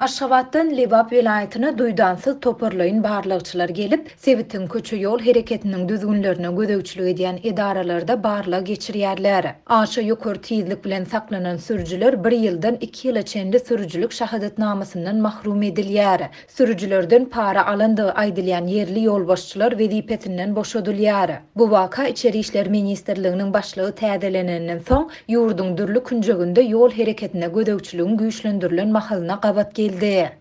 Aşgabatdan Lebap vilayatyna duýdansy toparlaýyn barlygçylar gelip, Sewitin köçü ýol hereketiniň düzgünlerine gödöwçilik edýän edaralarda barlyg geçirýärler. Aşa ýokary tizlik bilen saklanan sürüjüler 1 ýyldan 2 ýyla çenli sürüjülük şahadatnamasyndan mahrum edilýär. Sürüjülerden para alandygy aýdylýan yerli ýolbaşçylar wezipetinden boşadylýar. Bu waka İçeri işler Ministrliginiň başlygy täzelenenden soň ýurdun dürli künjeginde ýol hereketine gödöwçiligiň güýçlendirilen mahalyna gabat geldi.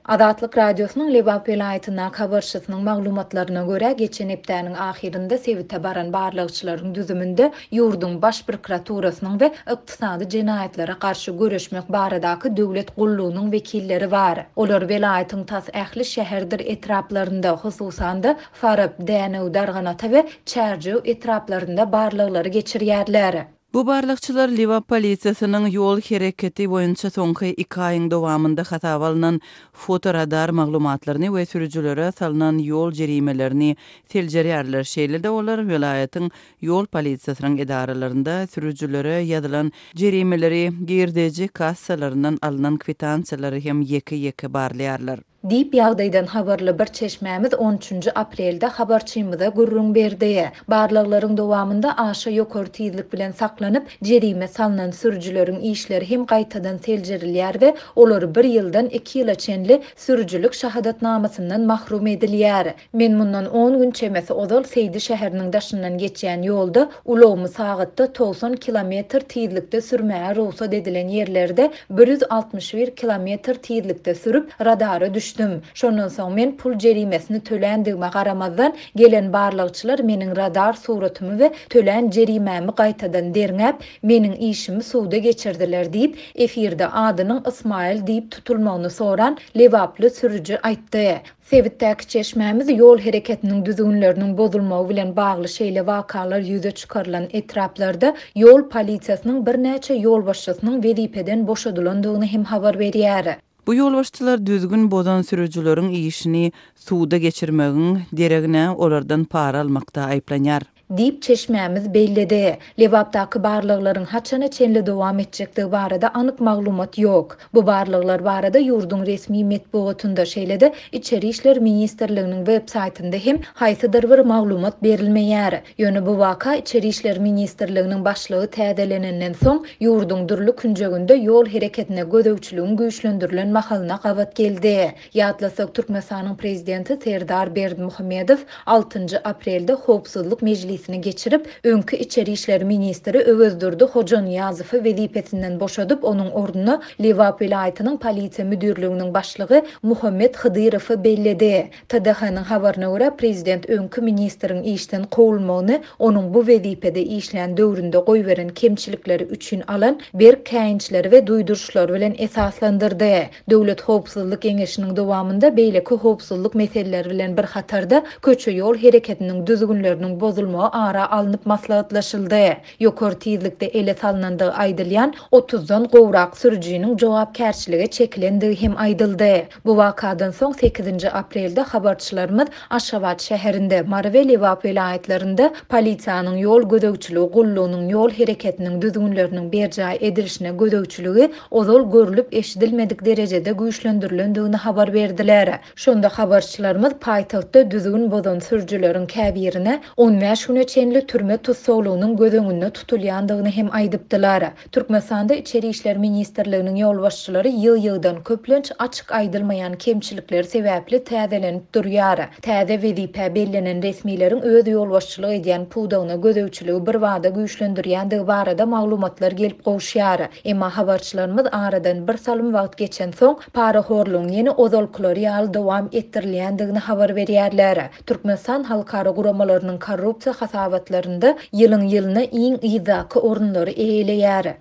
Adatlyk radiosynyň Lebap vilayatyna habarçysynyň maglumatlaryna görä, geçen hepdäniň ahirinde Sewitde baran barlygçylaryň düzüminde ýurdun baş prokuraturasynyň we ykdysady jenaýatlere garşy görüşmek baradaky döwlet gullugynyň wekilleri bar. Olar vilayatyň tas ähli şäherdir etraplarynda, hususan da Farab, Dänew, Darganata we Çärjüw etraplarynda barlyklary geçirýärler. Bu barlykçylar Lebap polisiýasynyň ýol hereketi boýunça soňky 2 aýyň dowamında hasaba alynan fotoradar maglumatlaryny we sürüjülere salynan ýol jerimelerini seljerýärler. Şeýlede olar vilayatyň ýol polisiýasynyň edaralarynda sürüjülere ýazylan jerimeleri girdeji kassalaryndan alynan kwitansiýalary hem ýeke barlaýarlar. Diýip ýagdaýdan habarly bir çeşmämiz 13 aprelde habarçymyza gurrun berdi. Barlyklaryň dowamında aşa ýokary tizlik bilen saklanyp jerime salynan sürüjüleriň işleri hem gaýtadan seljerilýär we olary 1 ýyldan 2 ýyla çenli sürüjülük şahadatnamasyndan mahrum edilýär. Men mundan 10 gün çemesi ozal Seydi şäheriniň daşyndan geçýän ýolda ulamy sagatda 90 kilometr tizlikde sürmäge ruhsat edilen ýerlerde 161 kilometr tizlikde sürüp radara düşdüm. Şondan soň men pul jerimesini tölendigime garamazdan gelen barlygçylar meniň radar suratymy we tölen jerimämi gaýtadan derňäp meniň işimi suwda geçirdiler diýip efirde adynyň Ismail diýip tutulmagyny soran Lebaply sürüjü aýtdy. Sewitdäki çeşmämiz ýol hereketiniň düzgünleriniň bozulmagy bilen bagly şeýle wakalar ýüze çykarylan etraplarda ýol polisiýasynyň bir näçe ýolbaşçysynyň wezipeden boşadylandygyny hem habar berýär. Bu ýolbaşçylar düzgün bozan sürüjüleriň işini suwda geçirmegiň deregine olardan para almakda aýplanýar. Diýip çeşmämiz bellidi. Lebapdaky barlyklaryň haçana çenli dowam etjekligi barada anyk maglumat ýok. Bu barlyklar barada ýurdun resmi metbuatynda şeýlede İçeri işler Ministrliginiň web saýtynda hem haýsydyr bir maglumat berilmeýär. Ýöne bu waka İçeri işler Ministrliginiň başlygy täzelenenden soň ýurdun dürli künjeginde ýol hereketine gödöwçiligiň güýçlendirilen mahalyna gabat geldi. Ýatlasak Türkmenistanyň prezidenti Serdar Berdimuhammedow 6 aprelde Howpsuzlyk Mejlisini geçirip öňkü İçeri işler ministri Öwezdirdi Hojanýazowy wezipetinden boşadyp onuň orduny Lebap vilayatynyň polisiýa müdürliginiň başlygy Muhammed Hydyrowy belledi. TDH-nyň habaryna görä prezident öňkü ministriň işden kowulmagyny onuň bu wezipede işlän döwründe goýberen kemçilikleri üçin alan bir käýinçleri we duýduruşlar bilen esaslandyrdy. Döwlet howpsuzlyk Geňeşiniň dowamında beýleki howpsuzlyk meseleleri bilen bir hatarda köçe ýol hereketiniň düzgünleriniň bozulmagy ara alınıp maslahatlaşyldy. Ýokary tizlikde ele salynandygy aýdylýan 30dan gowrak sürüjüniň jogapkärçiligi çekilendigi hem aýdyldy. Bu wakadan soň 8 aprelde habarçylarymyz Aşgabat şäherinde, Mara we Lebap vilayatlarynda polisiýanyň ýol gödöwçiligi gullugynyň ýol hereketiniň düzgünleriniň berjaý edilişine gödöwçiligi ozal görülüp eşidilmedik derejede güýçlendirilendigini habar berdiler. Şonda habarçylarymyz paýtagtda düzgün bozan sürüjüleriň käbirine 15 güne çenli türme tutsaglygynyň gözüňünde tutulýandygyny hem aýdypdylar. Türkmenistanda İçeri işler Ministrliginiň ýolbaşçylary ýyl-ýyldan köplenç açyk aýdylmaýan kemçilikler sebäpli täzelenip durýar. Täze wezipe bellenen resmiýetiň öz ýolbaşçylyk edýän puwdagyna gödöwçiligi bir wada güýçlendirýändigi barada maglumatlar gelip gowşýar. Emma habarçylarymyz aradan bir salym wagt geçen soň para horlugyň ýene ozalkularyal dowam etdirilýändigini habar berýärler. Türkmenistan halkara guramalarynyň korrupsiýa hasabatlarında ýylyň ýylyna iň ýyzaky orunlary eýleýär.